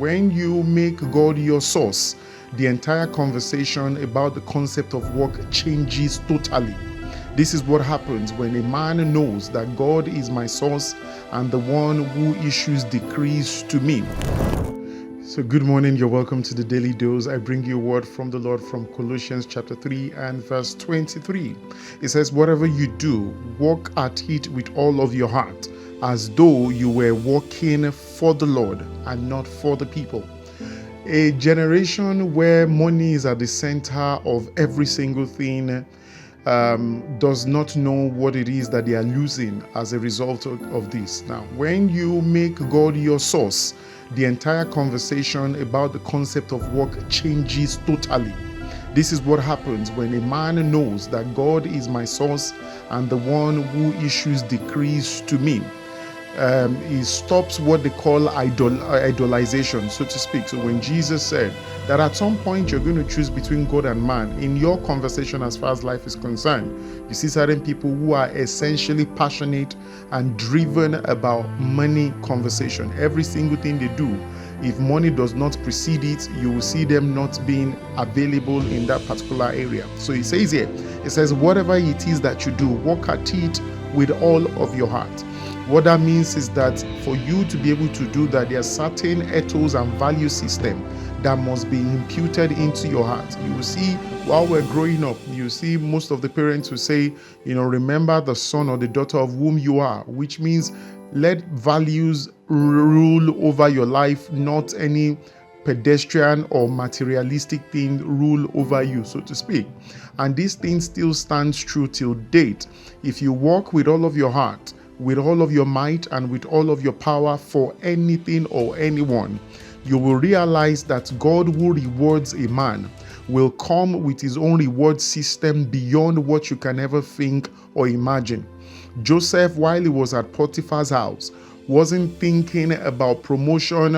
when you make God your source, the entire conversation about the concept of work changes totally. This is what happens when a man knows that God is my source and the one who issues decrees to me. So good morning, you're welcome to the Daily Dose. I bring you a word from the Lord from Colossians chapter 3 and verse 23. It says, whatever you do, work at it with all of your heart, as though you were working for the Lord and not for the people. A generation where money is at the center of every single thing does not know what it is that they are losing as a result of this. Now, when you make God your source, the entire conversation about the concept of work changes totally. This is what happens when a man knows that God is my source and the one who issues decrees to me. He stops what they call idolization, so to speak. So when Jesus said that at some point you're going to choose between God and man, in your conversation as far as life is concerned, you see certain people who are essentially passionate and driven about money conversation. Every single thing they do, if money does not precede it, you will see them not being available in that particular area. So he says here, it says, whatever it is that you do, work at it with all of your heart. What that means is that for you to be able to do that, there are certain ethos and value system that must be imputed into your heart. You will see while we're growing up, you see most of the parents who say, remember the son or the daughter of whom you are, which means let values rule over your life, not any pedestrian or materialistic thing rule over you, so to speak. And this thing still stands true till date. If you walk with all of your heart, with all of your might and with all of your power for anything or anyone, you will realize that God who rewards a man will come with his own reward system beyond what you can ever think or imagine. Joseph, while he was at Potiphar's house, wasn't thinking about promotion.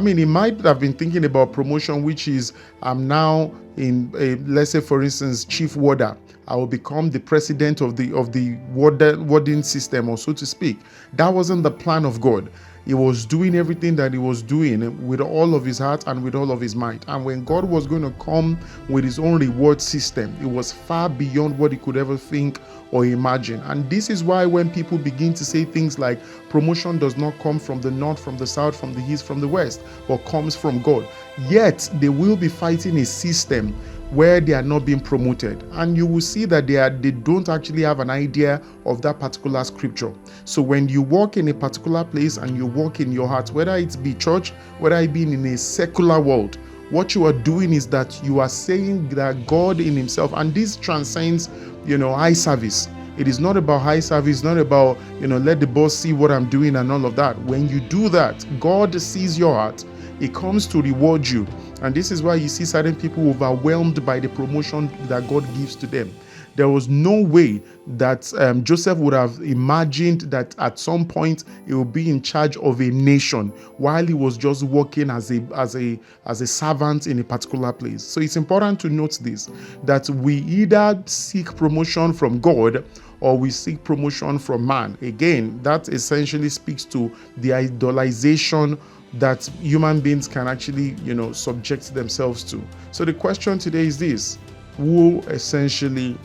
He might have been thinking about promotion, which is, I'm now in, let's say, for instance, chief warder. I will become the president of the warding system, or so to speak. That wasn't the plan of God. He was doing everything that he was doing with all of his heart and with all of his might. And when God was going to come with his own reward system, it was far beyond what he could ever think or imagine. And this is why when people begin to say things like promotion does not come from the north, from the south, from the east, from the west, but comes from God, yet they will be fighting a system where they are not being promoted, and you will see that they don't actually have an idea of that particular scripture. So when you walk in a particular place and you walk in your heart, whether it be church, whether it be in a secular world, what you are doing is that you are saying that God in himself, and this transcends eye service. It is not about high service, not about let the boss see what I'm doing and all of that. When you do that, God sees your heart. He comes to reward you. And this is why you see certain people overwhelmed by the promotion that God gives to them. There was no way that Joseph would have imagined that at some point he would be in charge of a nation while he was just working as a servant in a particular place. So it's important to note this, that we either seek promotion from God or we seek promotion from man. Again, that essentially speaks to the idolization that human beings can actually, subject themselves to. So the question today is this: who essentially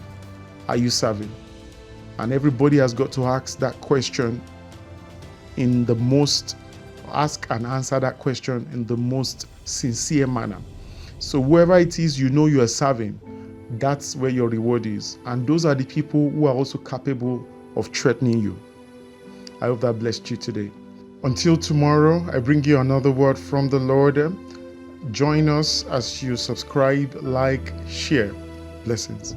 are you serving? And everybody has got to ask that question ask and answer that question in the most sincere manner. So whoever it is you are serving, that's where your reward is. And those are the people who are also capable of threatening you. I hope that blessed you today. Until tomorrow, I bring you another word from the Lord. Join us as you subscribe, like, share. Blessings.